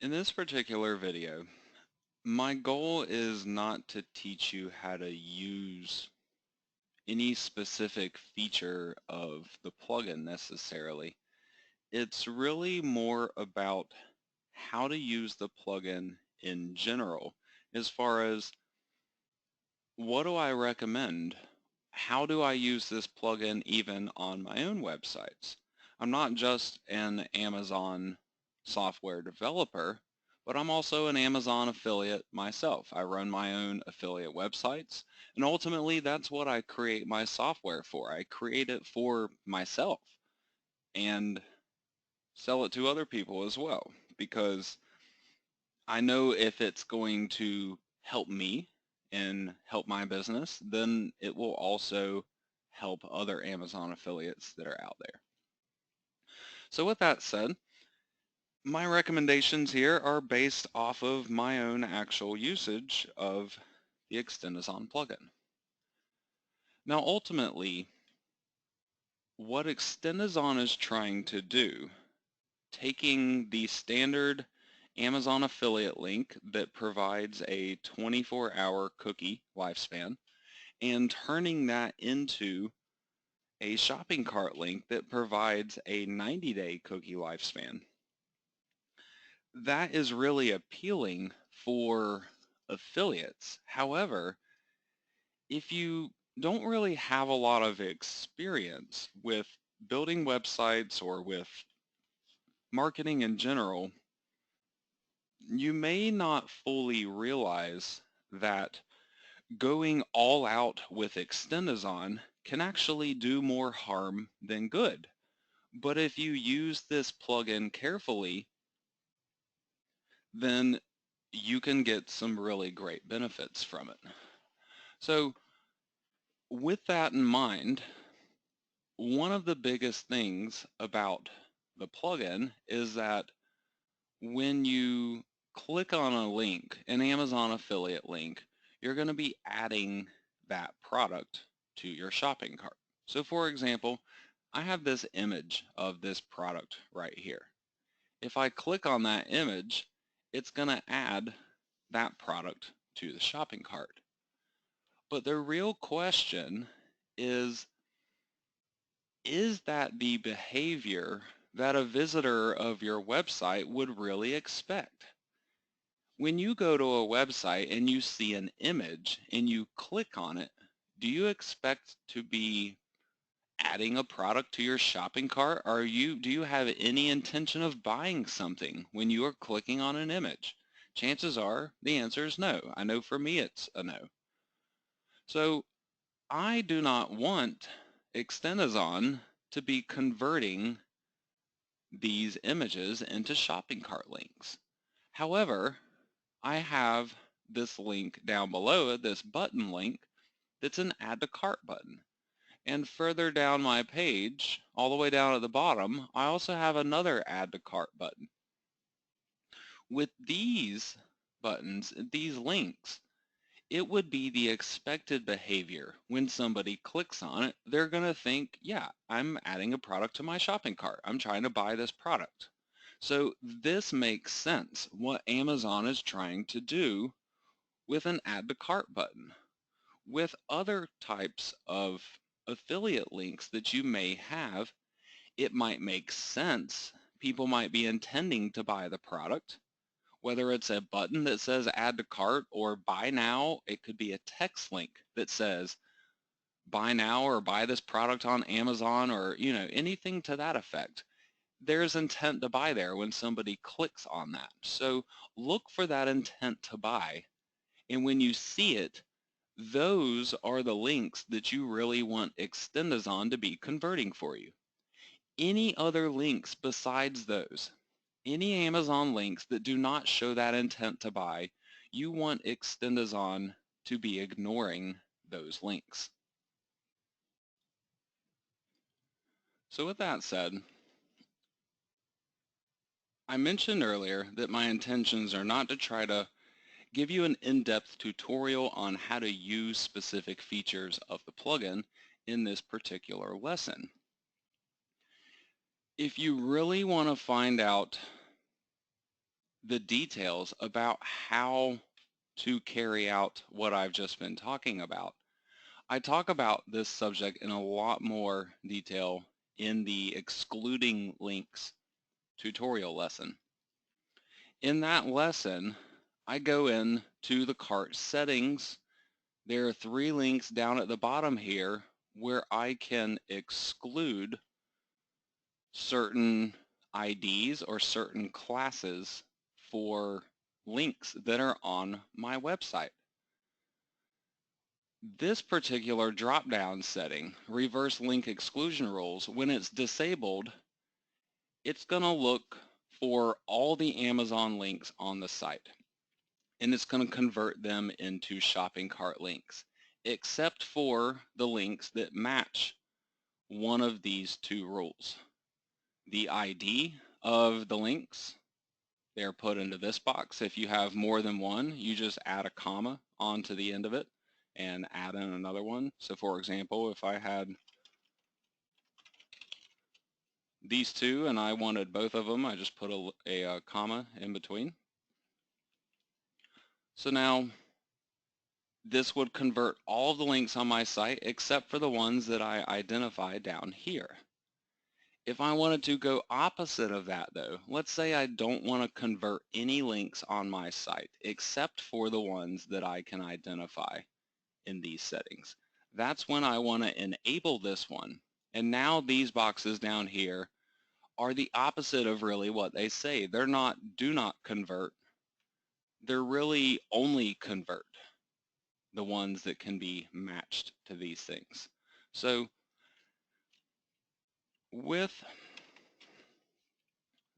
In this particular video, my goal is not to teach you how to use any specific feature of the plugin necessarily. It's really more about how to use the plugin in general, as far as what do I recommend? How do I use this plugin even on my own websites? I'm not just an Amazon software developer, but I'm also an Amazon affiliate myself. I run my own affiliate websites, and ultimately that's what I create my software for. I create it for myself and sell it to other people as well, because I know if it's going to help me and help my business, then it will also help other Amazon affiliates that are out there. So with that said, my recommendations here are based off of my own actual usage of the ExtendAzon plugin. Now ultimately, what ExtendAzon is trying to do, taking the standard Amazon affiliate link that provides a 24-hour cookie lifespan and turning that into a shopping cart link that provides a 90-day cookie lifespan. That is really appealing for affiliates. However, if you don't really have a lot of experience with building websites or with marketing in general, you may not fully realize that going all out with ExtendAzon can actually do more harm than good. But if you use this plugin carefully, then you can get some really great benefits from it. So with that in mind, one of the biggest things about the plugin is that when you click on a link, an Amazon affiliate link, you're going to be adding that product to your shopping cart. So for example, I have this image of this product right here. If I click on that image, it's going to add that product to the shopping cart. But the real question is that the behavior that a visitor of your website would really expect? When you go to a website and you see an image and you click on it, do you expect to be adding a product to your shopping cart? Do you have any intention of buying something when you are clicking on an image? Chances are the answer is no. I know for me it's a no. So I do not want ExtendAzon to be converting these images into shopping cart links. However, I have this link down below, this button link, that's an add to cart button. And further down my page, all the way down at the bottom, I also have another add to cart button. With these buttons, these links, it would be the expected behavior. When somebody clicks on it, they're going to think, yeah, I'm adding a product to my shopping cart. I'm trying to buy this product. So this makes sense, what Amazon is trying to do with an add to cart button. With other types of affiliate links that you may have, it might make sense. People might be intending to buy the product. Whether it's a button that says add to cart or buy now, it could be a text link that says buy now or buy this product on Amazon, or anything to that effect. There's intent to buy there when somebody clicks on that. So look for that intent to buy, and when you see it, those are the links that you really want ExtendAzon to be converting for you. Any other links besides those, any Amazon links that do not show that intent to buy, you want ExtendAzon to be ignoring those links. So with that said, I mentioned earlier that my intentions are not to try to give you an in-depth tutorial on how to use specific features of the plugin in this particular lesson. If you really want to find out the details about how to carry out what I've just been talking about. I talk about this subject in a lot more detail in the excluding links tutorial lesson. In that lesson, I go in to the cart settings. There are 3 links down at the bottom here where I can exclude certain IDs or certain classes for links that are on my website. This particular drop-down setting, reverse link exclusion rules, when it's disabled, it's going to look for all the Amazon links on the site, and it's going to convert them into shopping cart links, except for the links that match one of these 2 rules. The ID of the links, they're put into this box. If you have more than one, you just add a comma onto the end of it and add in another one. So for example, if I had these 2 and I wanted both of them, I just put a comma in between. So now this would convert all of the links on my site except for the ones that I identify down here. If I wanted to go opposite of that though, let's say I don't want to convert any links on my site except for the ones that I can identify in these settings. That's when I want to enable this one. And now these boxes down here are the opposite of really what they say. They're not do not convert. They're really only convert the ones that can be matched to these things. So with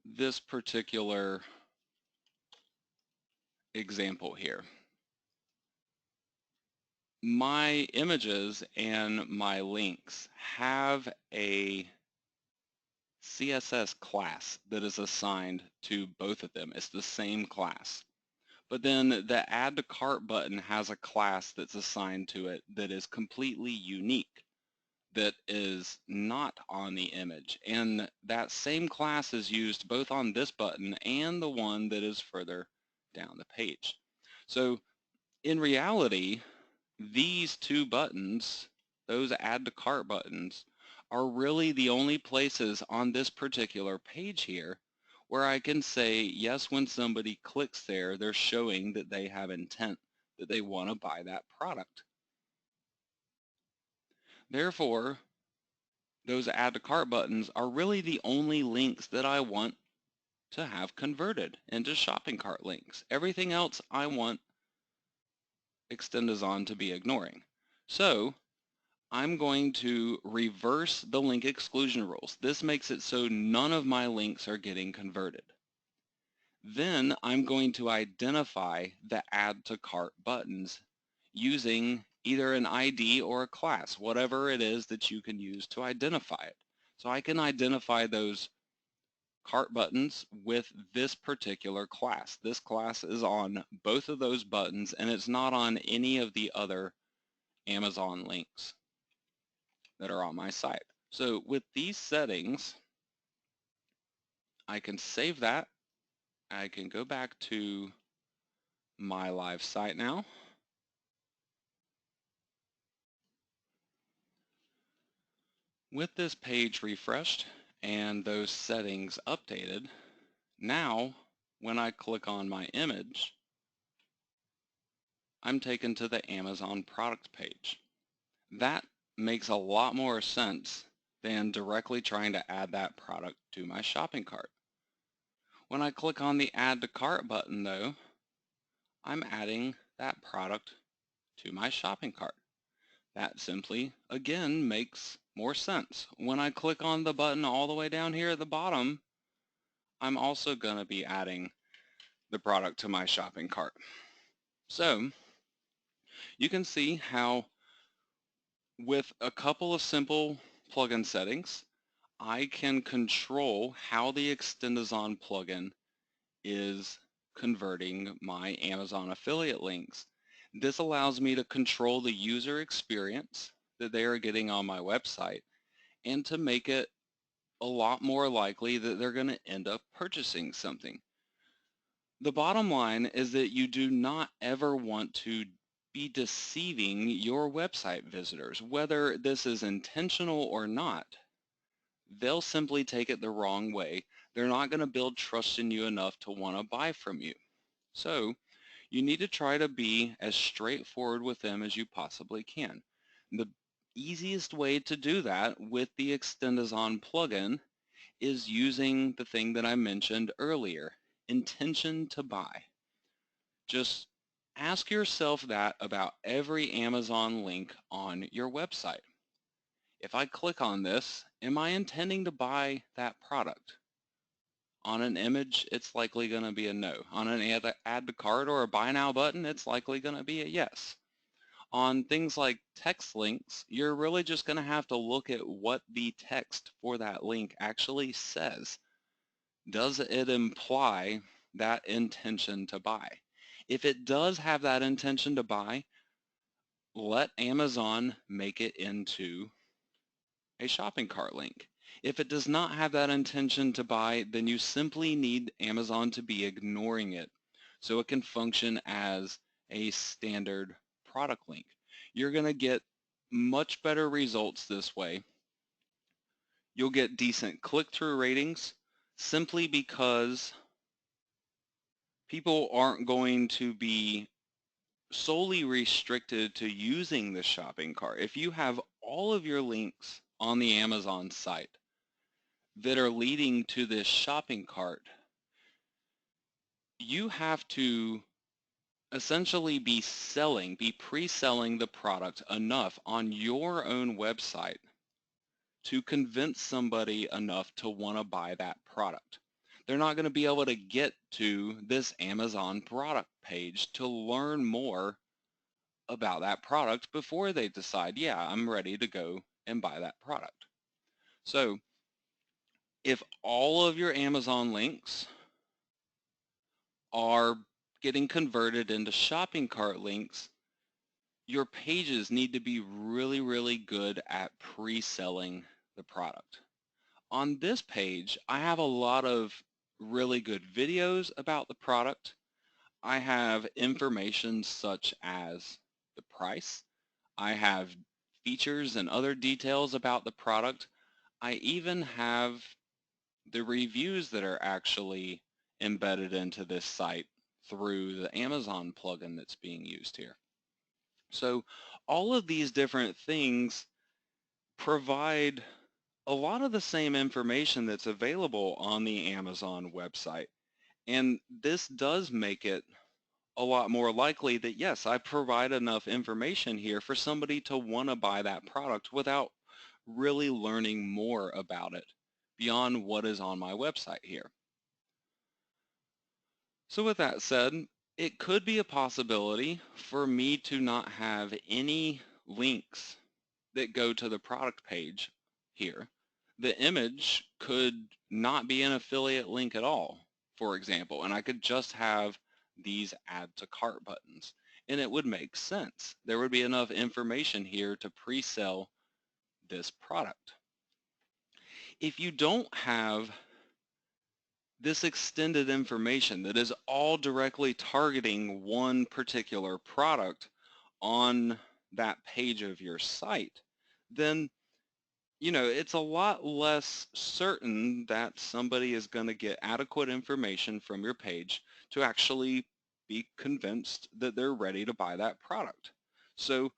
this particular example here, my images and my links have a CSS class that is assigned to both of them. It's the same class. But then the Add to Cart button has a class that's assigned to it that is completely unique, that is not on the image. And that same class is used both on this button and the one that is further down the page. So in reality, these 2 buttons, those Add to Cart buttons, are really the only places on this particular page here where I can say, yes, when somebody clicks there, they're showing that they have intent, that they want to buy that product. Therefore, those Add to Cart buttons are really the only links that I want to have converted into shopping cart links. Everything else I want ExtendAzon to be ignoring. So I'm going to reverse the link exclusion rules. This makes it so none of my links are getting converted. Then I'm going to identify the Add to Cart buttons using either an ID or a class, whatever it is that you can use to identify it. So I can identify those cart buttons with this particular class. This class is on both of those buttons and it's not on any of the other Amazon links that are on my site. So with these settings, I can save that. I can go back to my live site now. With this page refreshed and those settings updated, now when I click on my image, I'm taken to the Amazon product page. That makes a lot more sense than directly trying to add that product to my shopping cart. When I click on the Add to Cart button though, I'm adding that product to my shopping cart. That simply, again, makes more sense. When I click on the button all the way down here at the bottom, I'm also going to be adding the product to my shopping cart. So you can see how with a couple of simple plugin settings, I can control how the ExtendAzon plugin is converting my Amazon affiliate links. This allows me to control the user experience that they are getting on my website and to make it a lot more likely that they're going to end up purchasing something. The bottom line is that you do not ever want to be deceiving your website visitors. Whether this is intentional or not, they'll simply take it the wrong way. They're not going to build trust in you enough to want to buy from you. So you need to try to be as straightforward with them as you possibly can. The easiest way to do that with the ExtendAzon plugin is using the thing that I mentioned earlier, intention to buy. Just ask yourself that about every Amazon link on your website. If I click on this, am I intending to buy that product? On an image, it's likely going to be a no. On an add to cart or a buy now button, it's likely going to be a yes. On things like text links, you're really just going to have to look at what the text for that link actually says. Does it imply that intention to buy? If it does have that intention to buy, let Amazon make it into a shopping cart link. If it does not have that intention to buy, then you simply need Amazon to be ignoring it so it can function as a standard product link. You're going to get much better results this way. You'll get decent click-through ratings simply because people aren't going to be solely restricted to using the shopping cart. If you have all of your links on the Amazon site that are leading to this shopping cart, you have to essentially be pre-selling the product enough on your own website to convince somebody enough to want to buy that product. They're not going to be able to get to this Amazon product page to learn more about that product before they decide, yeah, I'm ready to go and buy that product. So if all of your Amazon links are getting converted into shopping cart links, your pages need to be really, really good at pre-selling the product. On this page, I have a lot of really good videos about the product. I have information such as the price. I have features and other details about the product. I even have the reviews that are actually embedded into this site through the Amazon plugin that's being used here. So all of these different things provide a lot of the same information that's available on the Amazon website. And this does make it a lot more likely that, yes, I provide enough information here for somebody to want to buy that product without really learning more about it beyond what is on my website here. So with that said, it could be a possibility for me to not have any links that go to the product page here. The image could not be an affiliate link at all, for example, and I could just have these add to cart buttons, and it would make sense. There would be enough information here to pre-sell this product. If you don't have this extended information that is all directly targeting one particular product on that page of your site, then it's a lot less certain that somebody is going to get adequate information from your page to actually be convinced that they're ready to buy that product. So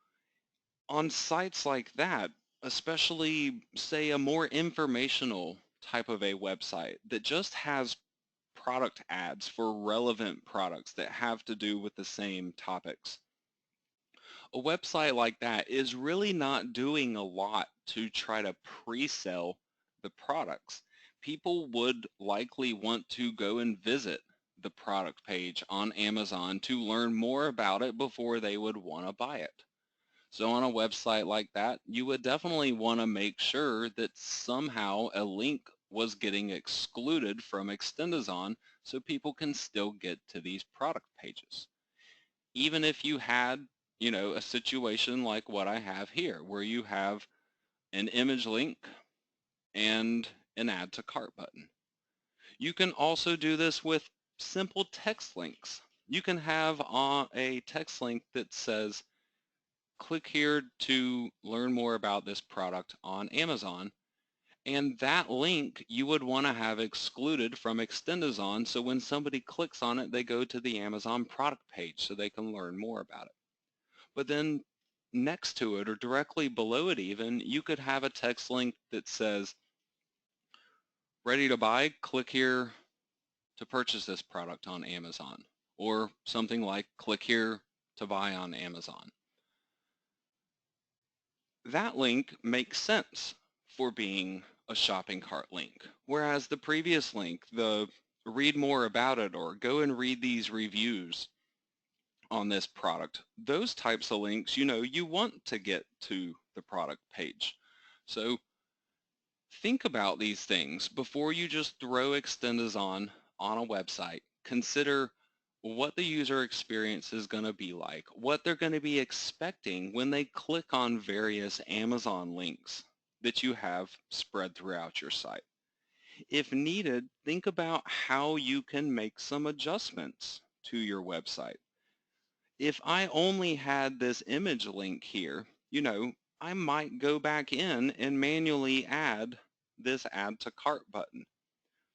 on sites like that, especially say a more informational type of a website that just has product ads for relevant products that have to do with the same topics, a website like that is really not doing a lot to try to pre-sell the products. People would likely want to go and visit the product page on Amazon to learn more about it before they would want to buy it. So on a website like that, you would definitely want to make sure that somehow a link was getting excluded from ExtendAzon so people can still get to these product pages. Even if you had, a situation like what I have here, where you have an image link and an add to cart button. You can also do this with simple text links. You can have a text link that says, click here to learn more about this product on Amazon. And that link you would want to have excluded from ExtendAzon, so when somebody clicks on it, they go to the Amazon product page so they can learn more about it. But then next to it, or directly below it even, you could have a text link that says, ready to buy, click here to purchase this product on Amazon, or something like click here to buy on Amazon. That link makes sense for being a shopping cart link, whereas the previous link, the read more about it or go and read these reviews on this product, those types of links, you want to get to the product page. So think about these things before you just throw ExtendAzon on a website. Consider what the user experience is going to be like, what they're going to be expecting when they click on various Amazon links that you have spread throughout your site. If needed, think about how you can make some adjustments to your website. If I only had this image link here, I might go back in and manually add this add to cart button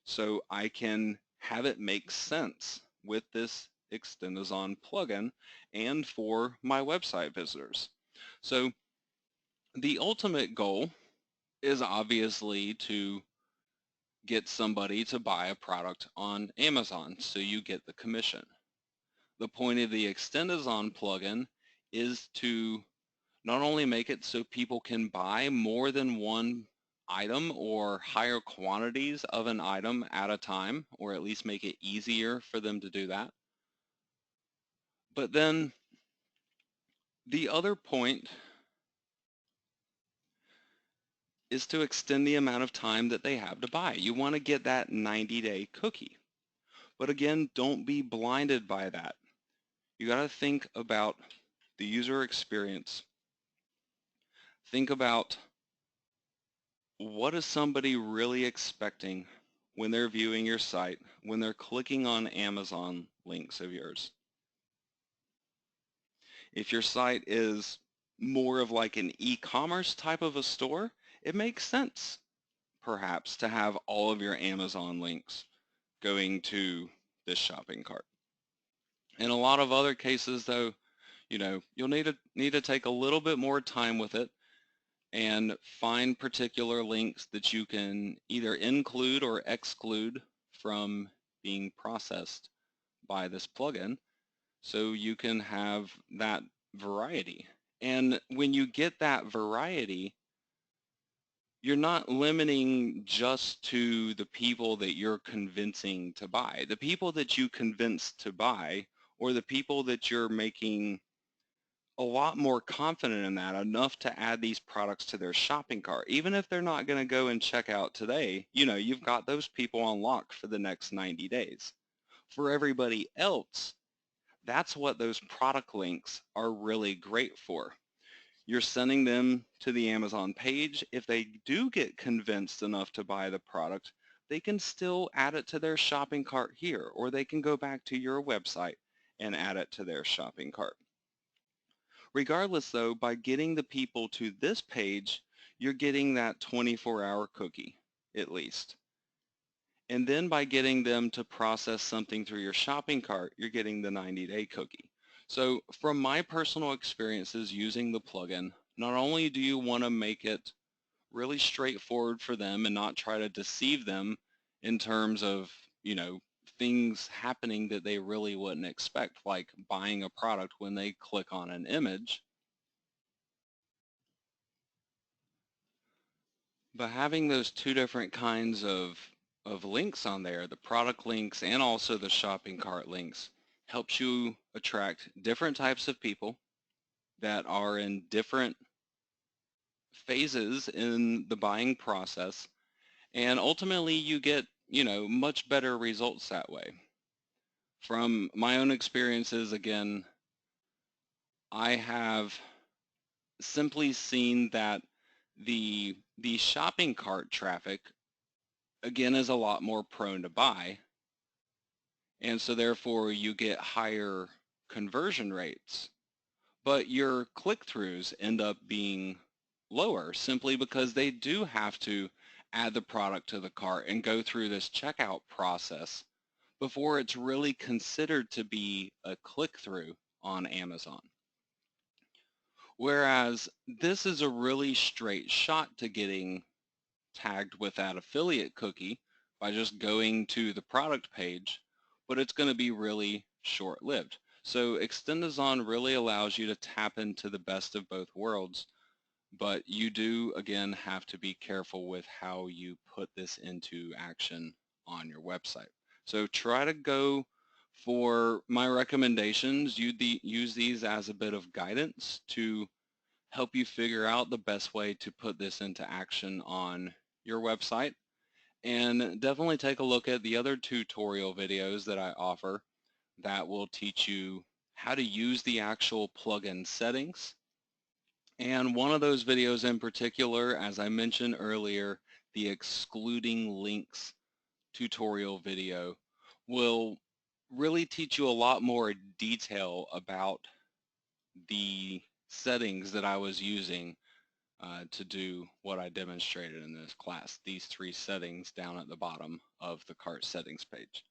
so I can have it make sense with this ExtendAzon plugin and for my website visitors. So the ultimate goal is obviously to get somebody to buy a product on Amazon so you get the commission. The point of the ExtendAzon plugin is to not only make it so people can buy more than one item or higher quantities of an item at a time, or at least make it easier for them to do that. But then the other point is to extend the amount of time that they have to buy. You want to get that 90-day cookie. But again, don't be blinded by that. You got to think about the user experience. Think about what is somebody really expecting when they're viewing your site, when they're clicking on Amazon links of yours. If your site is more of like an e-commerce type of a store, it makes sense perhaps to have all of your Amazon links going to this shopping cart. In a lot of other cases though, you'll need to take a little bit more time with it and find particular links that you can either include or exclude from being processed by this plugin so you can have that variety. And when you get that variety, you're not limiting just to the people that you're convincing to buy. The people that you convince to buy, or the people that you're making a lot more confident in that, enough to add these products to their shopping cart. Even if they're not going to go and check out today, you've got those people on lock for the next 90 days. For everybody else, that's what those product links are really great for. You're sending them to the Amazon page. If they do get convinced enough to buy the product, they can still add it to their shopping cart here, or they can go back to your website and add it to their shopping cart. Regardless though, by getting the people to this page, you're getting that 24-hour cookie, at least. And then by getting them to process something through your shopping cart, you're getting the 90-day cookie. So from my personal experiences using the plugin, not only do you want to make it really straightforward for them and not try to deceive them in terms of, things happening that they really wouldn't expect, like buying a product when they click on an image, but having those two different kinds of links on there, the product links and also the shopping cart links, helps you attract different types of people that are in different phases in the buying process, and ultimately you get, much better results that way. From my own experiences, again, I have simply seen that the shopping cart traffic, again, is a lot more prone to buy. And so therefore you get higher conversion rates, but your click-throughs end up being lower simply because they do have to add the product to the cart and go through this checkout process before it's really considered to be a click-through on Amazon. Whereas this is a really straight shot to getting tagged with that affiliate cookie by just going to the product page, but it's going to be really short-lived. So ExtendAzon really allows you to tap into the best of both worlds, but you do, again, have to be careful with how you put this into action on your website. So try to go for my recommendations. Use these as a bit of guidance to help you figure out the best way to put this into action on your website. And definitely take a look at the other tutorial videos that I offer that will teach you how to use the actual plugin settings. And one of those videos in particular, as I mentioned earlier, the excluding links tutorial video will really teach you a lot more detail about the settings that I was using to do what I demonstrated in this class, these 3 settings down at the bottom of the cart settings page.